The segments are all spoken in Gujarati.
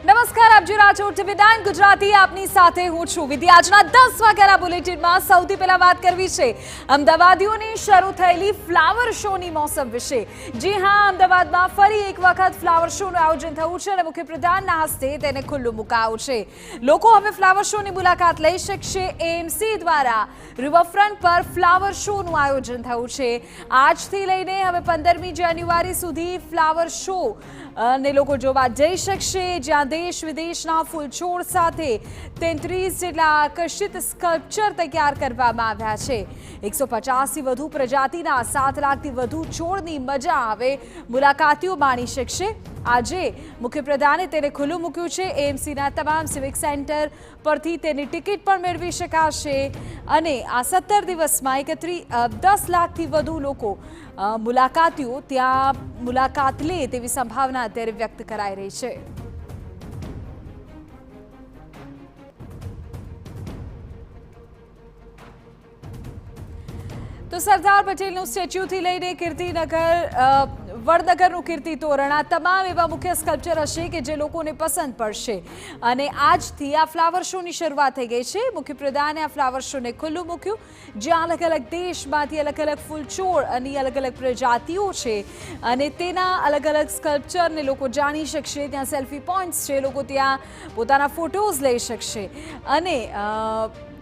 નમસ્કાર, આપ જોઈ રહ્યા છો ટીવી9 ગુજરાતી. આપની સાથે હું છું વિધિ. આજના 10 વાગ્યાના બુલેટિનમાં સૌથી પહેલા વાત કરવી છે અમદાવાદીઓની શરૂ થયેલી ફ્લાવર શોની મોસમ વિશે. જી હા, અમદાવાદમાં ફરી એક વખત ફ્લાવર શોનું આયોજન થયું છે અને મુખ્યપ્રધાનના હસ્તે તેને ખુલ્લું મુકાયું છે. લોકો હવે ફ્લાવર શોની મુલાકાત લઈ શકશે. એએમસી દ્વારા રિવરફ્રન્ટ પર ફ્લાવર શોનું આયોજન થયું છે. આજથી લઈને હવે 15મી જાન્યુઆરી સુધી ફ્લાવર શો ને લોકો જોવા જઈ શકશે, જ્યાં દેશ વિદેશના ફૂલછોડ સાથે 33 જેટલા આકર્ષિત સ્કલ્પચર તૈયાર કરવામાં આવ્યા છે. 150થી વધુ પ્રજાતિના 7 લાખથી વધુ છોડની મજા આવે મુલાકાતીઓ માણી શકશે. આજે મુખ્યપ્રધાને તેને ખુલ્લું મૂક્યું છે. એએમસીના તમામ સિવિક સેન્ટર પરથી તેની ટિકિટ પણ મેળવી શકાશે અને આ 17 દિવસમાં 10 લાખથી વધુ લોકો મુલાકાતીઓ ત્યાં મુલાકાત લે તેવી સંભાવના અત્યારે વ્યક્ત કરાઈ રહી છે. તો સરદાર પટેલનું સ્ટેચ્યુથી લઈને કીર્તિનગર વડનગરનું કીર્તિ તોરણ, આ તમામ એવા મુખ્ય સ્કલ્પચર હશે કે જે લોકોને પસંદ પડશે. અને આજથી આ ફ્લાવર શોની શરૂઆત થઈ ગઈ છે. મુખ્યપ્રધાને આ ફ્લાવર શોને ખુલ્લું મૂક્યું, જ્યાં અલગ અલગ દેશમાંથી અલગ અલગ ફૂલછોડ અને અલગ અલગ પ્રજાતિઓ છે અને તેના અલગ અલગ સ્કલ્પચરને લોકો જાણી શકશે. ત્યાં સેલ્ફી પોઈન્ટ્સ છે, લોકો ત્યાં પોતાના ફોટોઝ લઈ શકશે અને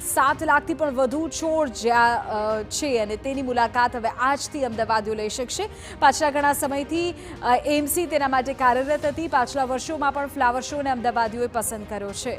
7 લાખથી પણ વધુ છોડ જ્યાં છે અને તેની મુલાકાત હવે આજથી અમદાવાદીઓ લઈ શકશે. પાછલા ઘણા સમયથી એએમસી તેના માટે કાર્યરત હતી. પાછલા વર્ષોમાં પણ ફ્લાવર શોને અમદાવાદીઓએ પસંદ કર્યો છે.